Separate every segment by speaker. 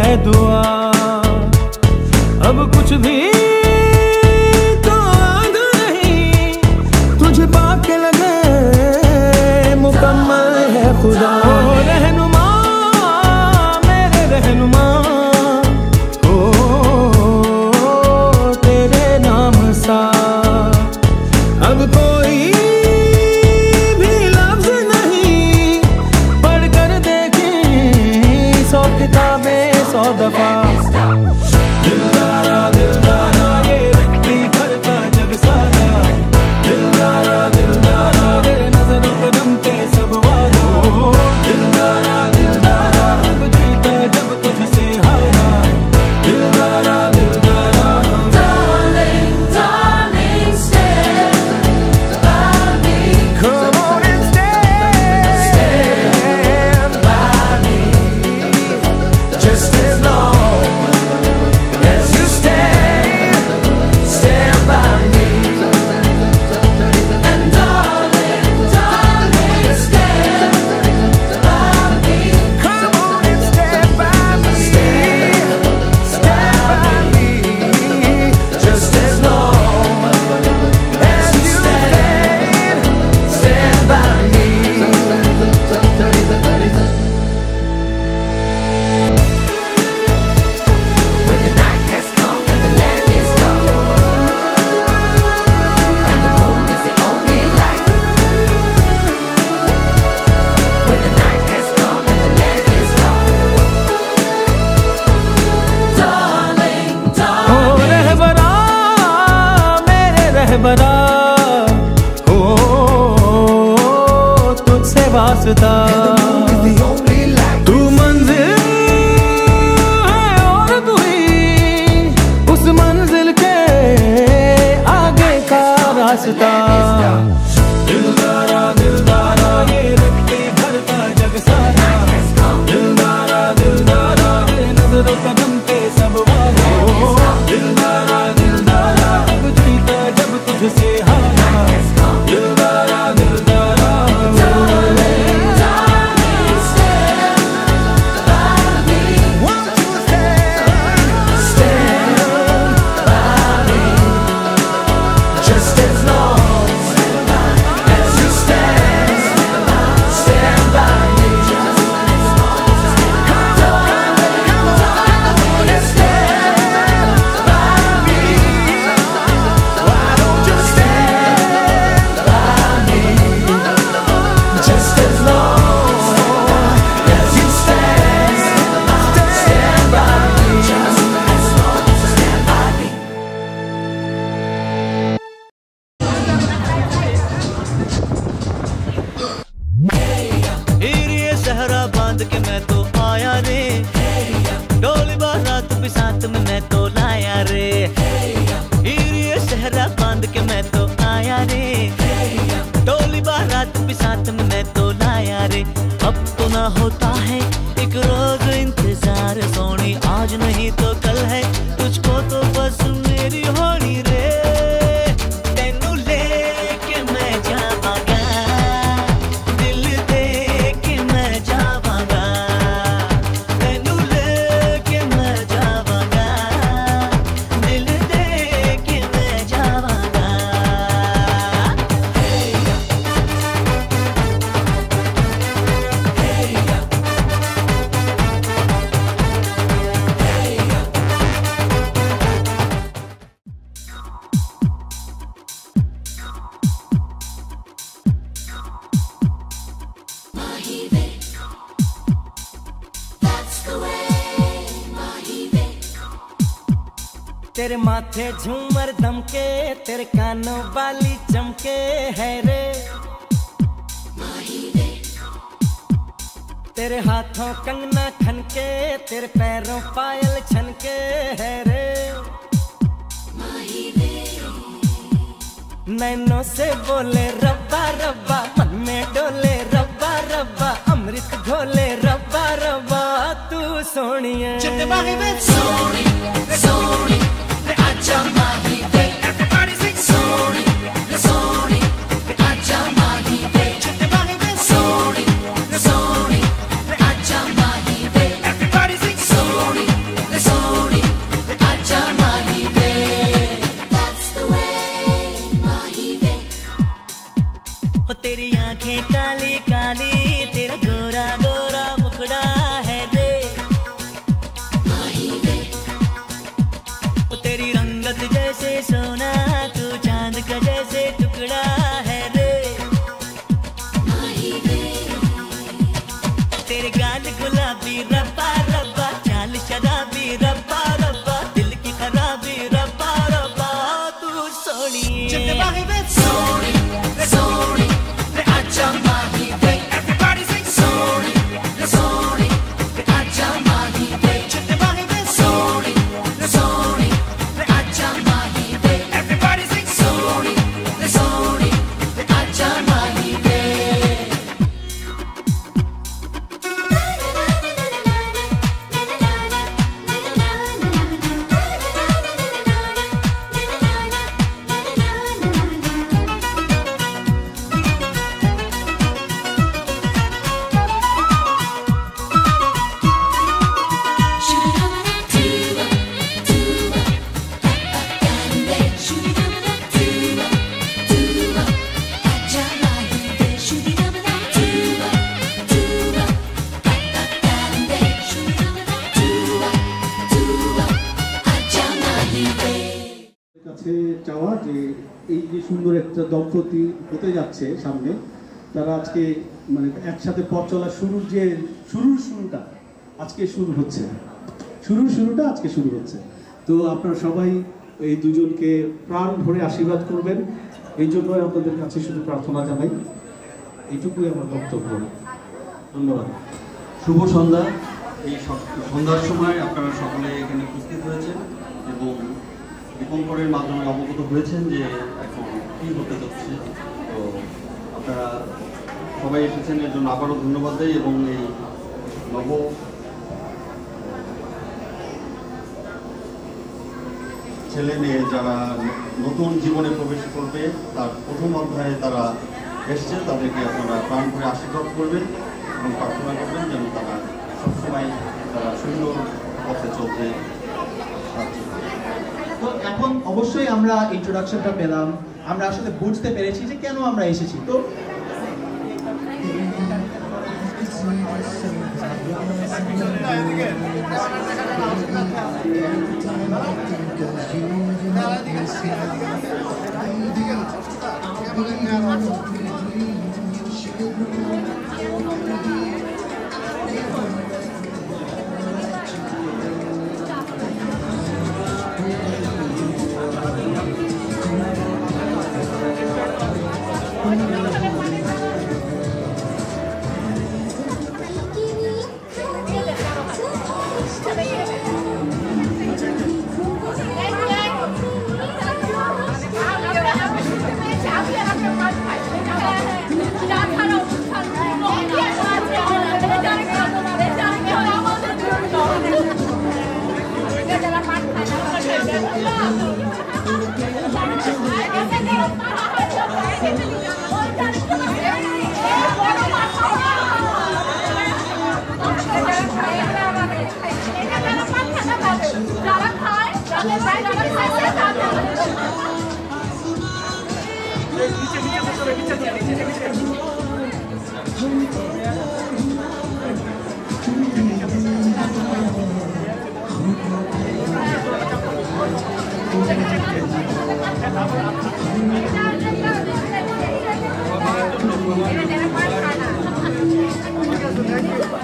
Speaker 1: है दुआ। अब कुछ भी तो आधा नहीं, तुझे पाके लगे मुकम्मल है खुदा। ओ रहनुमा मेरे रहनुमा, ओ तेरे नाम सा अब कोई भी लफ्ज नहीं, पढ़ कर देखें 100 किताबें 100 दफा। दिलदारा दिलदारा ये रखती घर का जग सारा, दिलदारा दिलदारा तेरे नजरों पे नमते सब वादा। दिलदारा दिलदारा अब जीता जब तुझसे हारा, दिलदारा दिलदारा।
Speaker 2: Darling, darling, stand by me.
Speaker 1: Come on and stand by me, just as long as you stand by me.
Speaker 2: And darling, darling, stand by me.
Speaker 1: Come on and stand by me, stand by me, just as long as you stand by me.
Speaker 2: When the night has come and the land is dark, and the moon is the only light. When the night has come and the land is dark, darling,
Speaker 1: O
Speaker 2: darling.
Speaker 1: Rahbara मेरे रहबरा, ओ तुझसे वास्ता। तू मंजिल है और तू ही उस मंजिल के आगे का रास्ता। दिलदारा दिलदारा ये रखती घर का जग सारा, दिलदारा दिलदारा तेरे नजरों का नमते सब वादा। दिलदारा दिलदारा अब जीता जब तुझसे हारा, दिलदारा दिलदारा। Won't you stand by me, just as long as you stand by me. Come on and stand by me. Why don't you stand by me, just as long as you stand by me.
Speaker 3: ये सहरा बांध के मैं तो आया रे, डोली बारात भी साथ में मैं तो लाया रे। ये सहरा बांध के मैं तो आया रे, डोली बारात भी साथ में मैं तो लाया रे। अब तो ना होता है एक रोज इंतजार सोनी, आज नहीं तो कल है तुझको तो बस मेरी होनी रे। तेनू लेके मैं जावांगा, दिल दे के मैं जावांगा। तेनू लेके मैं जावांगा, दिल दे के मैं जावांगा।
Speaker 1: तेरे माथे झूमर दमके, तेरे कानों वाली चमके है रे। तेरे हाथों कंगना खनके, तेरे पैरों पायल छनके है रे। नैनों से बोले रब्बा रब्बा, मन में डोले रब्बा रब्बा, अमृत घोले रब्बा रब्बा तू सोनिए।
Speaker 2: Sorry, sorry, आजा माही वे। Everybody sing sorry, sorry, आजा माही वे। Sorry, sorry, आजा माही वे। Everybody sing sorry,
Speaker 3: रे सोना तू चांद का जैसे टुकड़ा है रे तेरे गाल गुलाबी रब्बा रब्बा चाल शराबी रब्बा रब्बा दिल की खराबी रब्बा रब्बा तू Soni
Speaker 2: Sorry, sorry, re acha mahi ve. Everybody sing sorry, sorry, re acha mahi ve. Sorry, sorry, re acha mahi ve. Everybody sing sorry, sorry, re acha mahi ve.
Speaker 4: কাছে চাওয়া যে এই যে সুন্দর একটা দম্পতি হতে যাচ্ছে সামনে, তারা আজকে মানে একসাথে পথ চলা শুরুটা আজকে শুরু হচ্ছে, শুরুটা আজকে শুরু হচ্ছে। তো আপনারা সবাই এই দুজনকে প্রাণ ভরে আশীর্বাদ করবেন, এই জন্য আপনাদের কাছে শুধু প্রার্থনা জানাই। এইটুকুই আমার বক্তব্য। ধন্যবাদ।
Speaker 5: শুভ সন্ধ্যা। এই সন্ধ্যার সময় আপনারা সকলে এখানে উপস্থিত হয়েছেন এবং দীপঙ্করের মাধ্যমে অবগত হয়েছেন যে এখন কী হতে যাচ্ছে। তো আপনারা সবাই এসেছেন এর জন্য আবারও ধন্যবাদ দেই এবং এই নব ছেলে মেয়ে যারা নতুন জীবনে প্রবেশ করবে তার প্রথম অধ্যায়ে তারা এসছে, তাদেরকে আপনারা প্রাণ করে আশীর্বাদ করবেন এবং প্রার্থনা করবেন যেন তারা সবসময় তারা সুন্দর পথে চলতে সাহায্য করে।
Speaker 6: তো এখন অবশ্যই আমরা ইন্ট্রোডাকশনটা পেলাম, আমরা আসলে বুঝতে পেরেছি যে কেন আমরা এসেছি। তো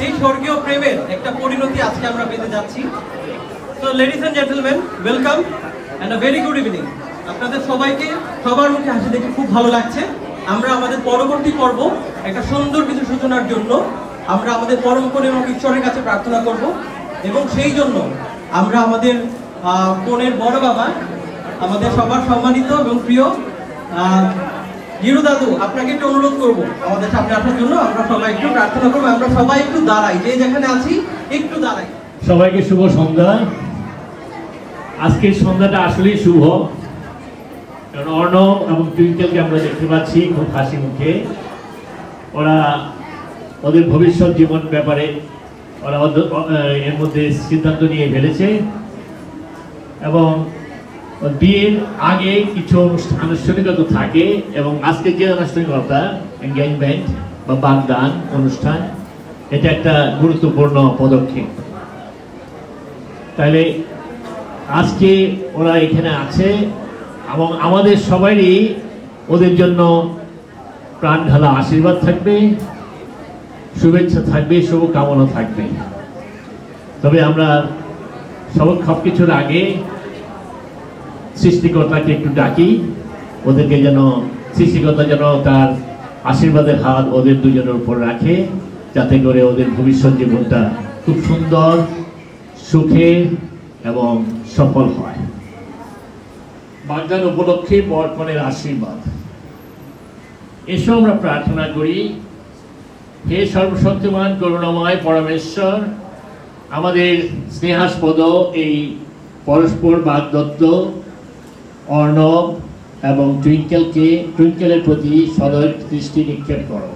Speaker 7: এই স্বর্গীয় প্রেমের একটা পরিণতি আজকে আমরা পেতে যাচ্ছি। তো ladies and gentleman, welcome and a very good evening. আপনাদের সবাইকে সবার মুখে হাসি দেখে খুব ভালো লাগছে। আমরা আমাদের পরবর্তী পর্ব একটা সুন্দর কিছু সূচনার জন্য আমরা আমাদের পরম করে এবং ঈশ্বরের কাছে প্রার্থনা করব এবং সেই জন্য আমরা আমাদের বোনের বড় বাবা, আমাদের সবার সম্মানিত এবং প্রিয় হিরু দাদু, আপনাকে একটু অনুরোধ করবো আমাদের সামনে আসার জন্য। আমরা সবাই একটু প্রার্থনা করবো, আমরা সবাই একটু দাঁড়াই, যে যেখানে আছি একটু দাঁড়াই।
Speaker 8: সবাইকে শুভ সন্ধ্যা। আজকের সন্ধ্যাটা আসলেই শুভ, কারণ অর্ণব এবং টুইঙ্কেলকে আমরা দেখতে পাচ্ছি খুব হাসি মুখে। ওরা ওদের ভবিষ্যৎ জীবন ব্যাপারে ওরা এর মধ্যে সিদ্ধান্ত নিয়ে ফেলেছে এবং বিয়ের আগে কিছু আনুষ্ঠানিকতা থাকে এবং আজকে যে আনুষ্ঠানিকতা এনগেজমেন্ট বা বাগদান অনুষ্ঠান, এটা একটা গুরুত্বপূর্ণ পদক্ষেপ। তাহলে আজকে ওরা এখানে আছে এবং আমাদের সবারই ওদের জন্য প্রাণ ঢালা আশীর্বাদ থাকবে, শুভেচ্ছা থাকবে, শুভকামনা থাকবে। তবে আমরা সব কিছুর আগে সৃষ্টিকর্তাকে একটু ডাকি, ওদেরকে যেন সৃষ্টিকর্তা যেন তার আশীর্বাদের হাত ওদের দুজনের উপর রাখে, যাতে করে ওদের ভবিষ্যৎ জীবনটা খুব সুন্দর, সুখে এবং সফল হয়। বাগদান উপলক্ষে বরকনের আশীর্বাদ। এসো আমরা প্রার্থনা করি। হে সর্বশক্তিমান করুণাময় পরমেশ্বর, আমাদের স্নেহাস্পদ এই পরস্পর বাগদত্ত, অর্ণব এবং টুইঙ্কেলের প্রতি সদয় দৃষ্টি নিক্ষেপ করো।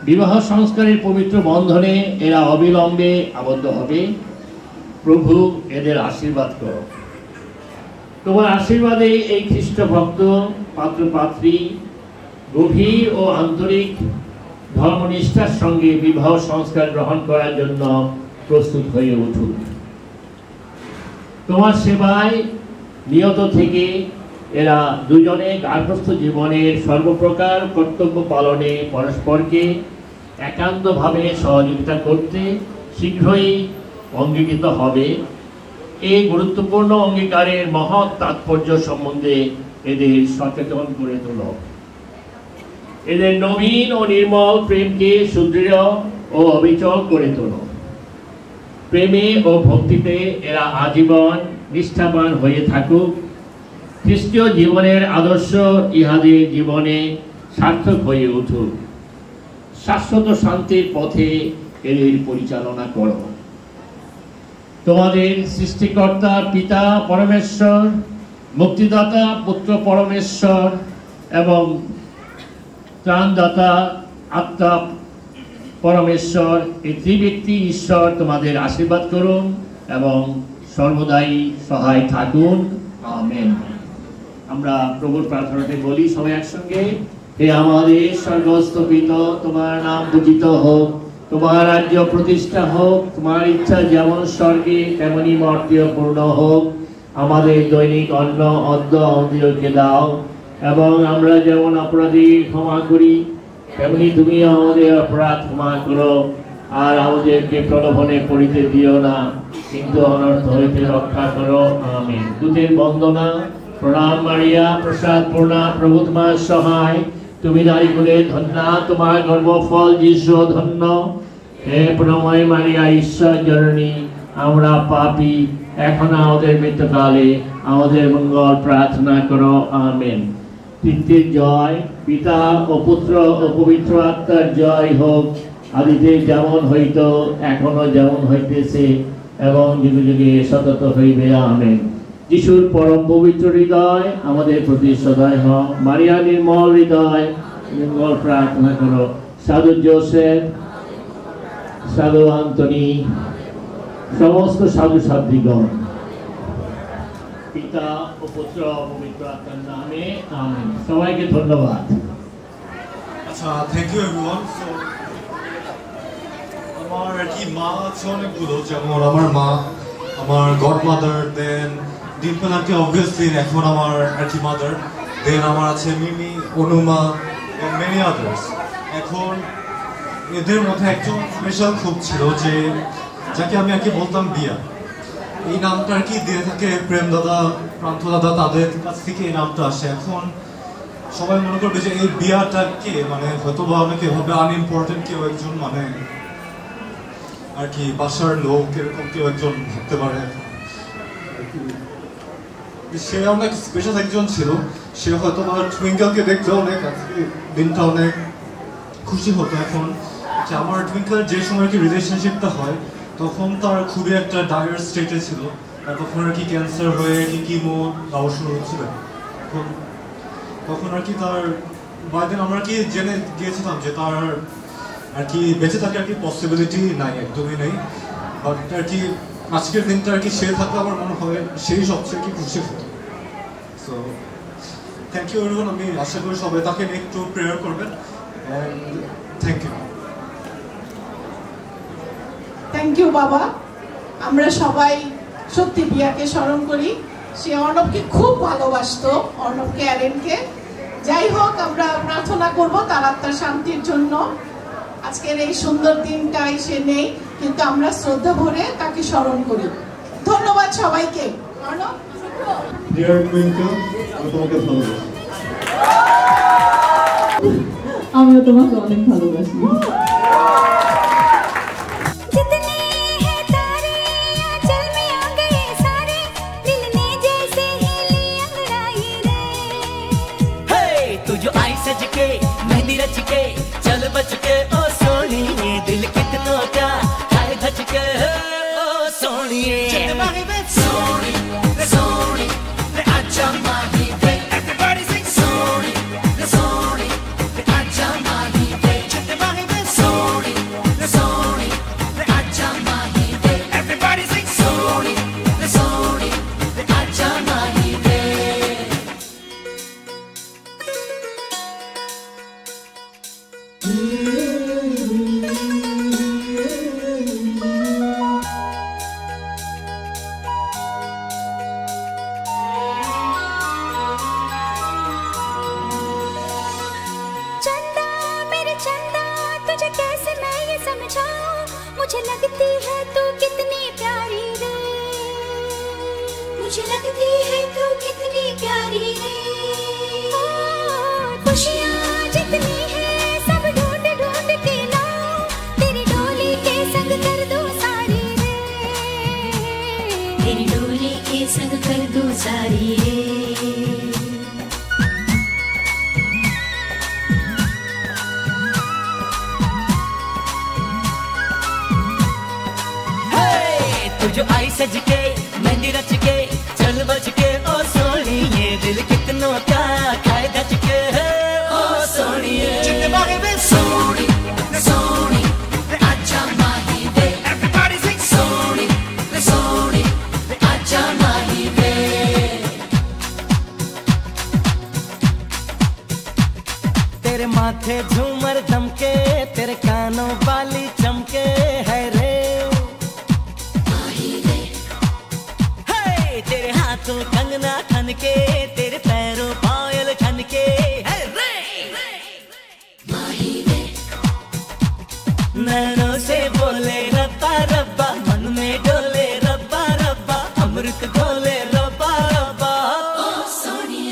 Speaker 8: বিবাহ সংস্কারের পবিত্র বন্ধনে এরা অবিলম্বে আবদ্ধ হবে। প্রভু এদের আশীর্বাদ করো। তোমার আশীর্বাদে এই খ্রিস্ট ভক্ত পাত্রপাত্রী গভীর ও আন্তরিক ধর্মনিষ্ঠার সঙ্গে বিবাহ সংস্কার গ্রহণ করার জন্য প্রস্তুত হয়ে উঠুক। তোমার সেবায় নিয়ত থেকে এরা দুজনে গার্হস্থ্য জীবনের সর্বপ্রকার কর্তব্য পালনে পরস্পরকে একান্তভাবে সহযোগিতা করতে শীঘ্রই অঙ্গীকৃত হবে। এই গুরুত্বপূর্ণ অঙ্গীকারের মহৎ তাৎপর্য সম্বন্ধে এদের সচেতন করে তোলো। এদের নবীন ও নির্মল প্রেমকে সুদৃঢ় ও অবিচল করে তোলো। প্রেমে ও ভক্তিতে এরা আজীবন নিষ্ঠাবান হয়ে থাকুক। খ্রিস্টীয় জীবনের আদর্শ ইহাদের জীবনে সার্থক হয়ে উঠুক। শাশ্বত শান্তির পথে এদের পরিচালনা করো। তোমাদের সৃষ্টিকর্তা পিতা পরমেশ্বর, মুক্তিদাতা পুত্র পরমেশ্বর এবং ত্রাণদাতা আত্মা পরমেশ্বর, এই ত্রিব্যক্তি ঈশ্বর তোমাদের আশীর্বাদ করুন এবং সর্বদাই সহায় থাকুন। আমেন। আমরা প্রভুর প্রার্থনাতে বলি সবাই একসঙ্গে। হে আমাদের স্বর্গস্থ পিতা, তোমার নাম পূজিত হোক, তোমার রাজ্য প্রতিষ্ঠা হোক, তোমার ইচ্ছা যেমন স্বর্গে তেমনি মর্তেও পূর্ণ হোক। আমাদের দৈনিক অন্ন আমাদেরকে দাও, এবং আমরা যেমন অপরাধী ক্ষমা করি তেমনি তুমি আমাদের অপরাধ ক্ষমা করো। আর আমাদেরকে প্রলোভনে পড়িতে দিও না, কিন্তু অনর্থ হইতে রক্ষা করো। আমেন। দূতের বন্দনা। প্রণাম মারিয়া, প্রসাদ পূর্ণা, প্রভু তোমার সহায়। তুমি নারীকুলে ধন্যা, তোমার গর্ভফল যিশু ধন্য। হে প্রণময় মারিয়া, ঈশ্বর জননী, আমরা পাপী, এখন আমাদের মৃত্যুকালে আমাদের মঙ্গল প্রার্থনা করো। আমেন। তৃতীয় জয়, পিতা ও পুত্র ও পবিত্র আত্মার জয় হোক, আদিতে যেমন হইত এখনো যেমন হইতেছে এবং যুগে যুগে সতত হইবে। আমেন। যিশুর পরম পবিত্র হৃদয় আমাদের প্রতি সদয় হোক। মারিয়া নির্মল হৃদয়, নির্মল প্রার্থনা করো। সাধু জোসেফ, সাধু আন্তনি, সমস্ত সাধু সাধ্বীগণ, পিতা ও পুত্র পবিত্র আত্মার নামে আমেন। সবাইকে ধন্যবাদ।
Speaker 9: আচ্ছা, থ্যাংক ইউ এভরিওয়ান। সো আমার আর কি মা আছে অনেকগুলো, যেমন আমার মা, আমার গডমাদার, দেন ডিম্পল আন্টি অবভিয়াসলি এখন আমার আর কি মাদার, দেন আমার আছে মিমি, অনুমা, এন্ড মেনি আদার্স। এখন এদের মধ্যে একজন স্পেশাল খুব ছিল, যে যাকে আমি আর কি বলতাম বিয়া। এই নামটা আর কি দিয়ে থাকে প্রেম দাদা, প্রান্ত দাদা, তাদের কাছ থেকে এই নামটা আসে। এখন সবাই মনে করবে যে এই বিয়াটাকে মানে হয়তো বা অনেকে ভাবে আনইম্পর্টেন্ট কেউ একজন, মানে আর কি বাসার লোক এরকম কেউ একজন ভাবতে পারে। সে অনেক স্পেশাল একজন ছিল। সে হয়তো বা টুইঙ্কেলকে দেখতে অনেক আজকে দিনটা অনেক খুশি হতো। এখন যে আমার টুইঙ্কেলের যে সময় কি রিলেশনশিপটা হয় তখন তার খুবই একটা ডায়ার স্টেটে ছিল, আর তখন আর কি ক্যান্সার হয়ে কি কিমো দেওয়া শুরু হচ্ছিল। তখন আর কি তার বাইদিন আমরা কি জেনে গিয়েছিলাম যে তার আর কি বেঁচে থাকার আর কি পসিবিলিটি নাই, একদমই নেই। বাট আর কি আজকের দিনটা আর কি সে থাকলে আমার মনে হয় সেই সবচেয়ে কি খুশি হতো। So thank you everyone. আমি আশা করি সবাই তাকে নিয়ে একটু প্রেয়ার করবেন। And thank you.
Speaker 10: Thank you বাবা। আমরা সবাই সত্যি বিয়াকে স্মরণ করি সে অর্ণবকে খুব ভালোবাসতো, অর্ণবকে অ্যারেনকে। যাই হোক, আমরা প্রার্থনা করব তার আত্মার শান্তির জন্য। আজকের এই সুন্দর দিনটাই সে নেই, কিন্তু আমরা শ্রদ্ধা ভরে তাকে স্মরণ করি। ধন্যবাদ সবাইকে। অর্ণব,
Speaker 9: ডিয়ার টুইঙ্কেল, আমি তোমাকে ভালোবাসি।
Speaker 11: আমিও তোমাকে অনেক ভালোবাসি।
Speaker 3: मेहंदी रच के चल बच के ओ सोनिए, दिल कितनों का खाए धच के ओ सोनिए।
Speaker 2: Sorry, sorry, आजा माही वे। Everybody sing sorry, sorry, आजा माही वे। Sorry, sorry, आजा माही वे। Everybody sing sorry, sorry, आजा माही वे।
Speaker 12: चंदा मेरे चंदा, तुझे कैसे मैं ये समझाऊं, मुझे लगती है तू कितनी प्यारी रे, मुझे लगती है तू कितनी प्यारी रे। खुशियाँ जितनी है सब ढूंढ ढूंढ के लाऊं, तेरी डोली के संग कर दूं सारी रे, तेरी डोली के संग कर दूं सारी रे।
Speaker 3: जो आई सज के मेहंदी रच के चल बच के ओ सोनिए, दिल कितनों का खाए धच के ओ सोनिए।
Speaker 2: Sorry, sorry, आजा माही वे। Everybody sing sorry, sorry, आजा माही वे।
Speaker 3: तेरे माथे झूमर दमके, तेरे कानों वाली चमके है रे, तेरे हाथों कंगना खन के, तेरे पैरों पायल खन के है रे। नैनों से बोले रब्बा रब्बा, मन में डोले रब्बा रब्बा, अमृत घोले रब्बा रब्बा।
Speaker 2: Sorry,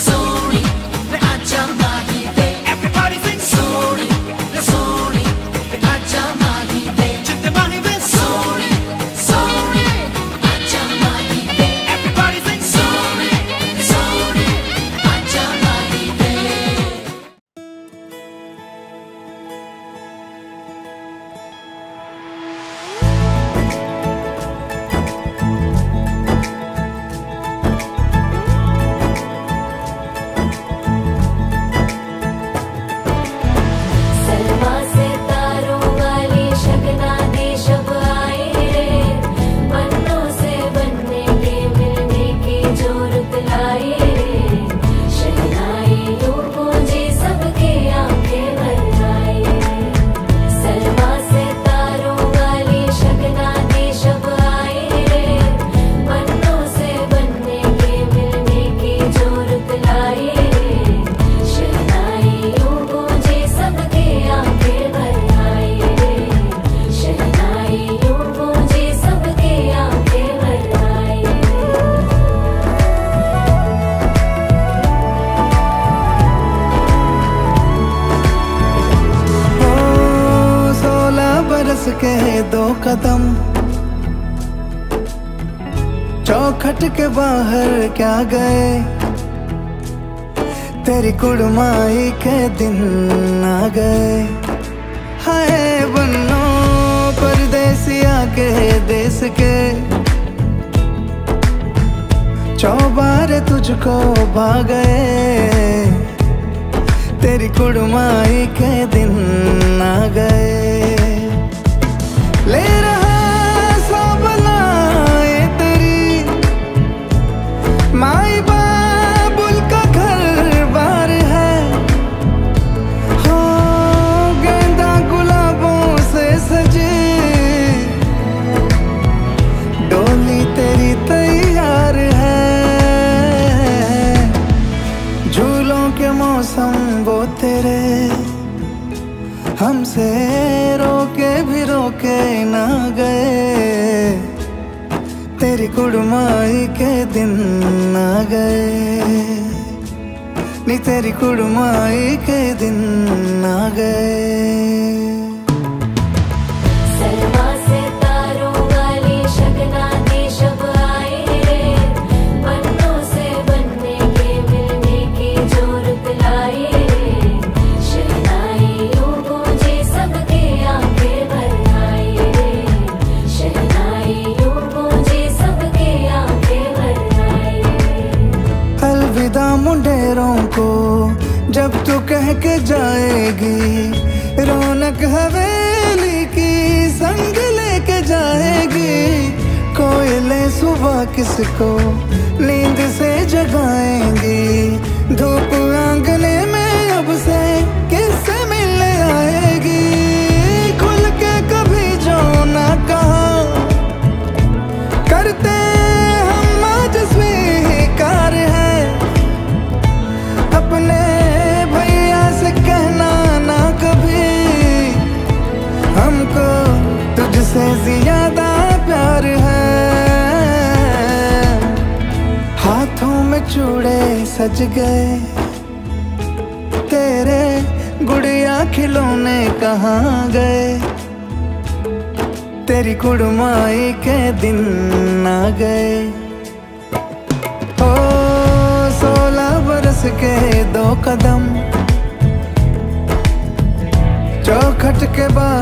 Speaker 2: sorry, आजा माही वे। Everybody sing sorry, sorry, आजा माही वे। Sorry, sorry, आजा माही वे। Everybody sing sorry, sorry, आजा माही वे।
Speaker 12: सलमा से तारों वाली शगना दे शब आए रे, बनों से बनने के मिलने की जोरत लाए रे, शहनाई यूं गूंजे सबके आंखें भर आए रे। सलमा से तारों वाली शगना दे शब आए रे, बनों से बनने के मिलने की जोरत लाए रे, शहनाई यूं गूंजे सबके आंखें भर आए रे, शहनाई यूं गूंजे सबके आंखें भर आए रे।
Speaker 1: ओ 16 बरस के 2 कदम, चौखट के बाहर क्या गए, तेरी कुड़माई के दिन आ गए। हाय बन्नो परदेसिया के देश के, चौबारे तुझको भा गए, तेरी कुड़माई के दिन आ गए। ले रहा सब लाए तेरी माई बाबुल का घर बार है, हो गेंदा गुलाबों से सजे
Speaker 13: हमसे रोके भी रोके ना गए, तेरी कुड़माई के दिन आ गए, नी तेरी कुड़माई के दिन आ गए।
Speaker 12: सलमा से तारों वाली शगना दी शब आए रे, बन्नों से बनने के मिलने की जोरत लाए रे, शहनाइयों गूंजे सबके आंखें भर आए रे, शहनाइयों गूंजे सबके आंखें भर आए रे।
Speaker 13: अलविदा मुंडेरों को जब तू कह के जाएगी, रौनक हवेली की संग लेके जाएगी, कोयले सुबह किसको नींद से जगाएंगी, धूप आंगने में अब से किससे मिलने आएगी, खुल के कभी जो ना कहा करते हम आज स्वीकार है, अपने भैया से कहना ना कभी, हमको तुझसे ज्यादा प्यार है। हाथों में चूड़े सज गए, तेरे गुड़िया खिलौने कहाँ गए, तेरी कुड़माई के दिन आ गए। ओ 16 बरस के 2 कदम चौखट के बाद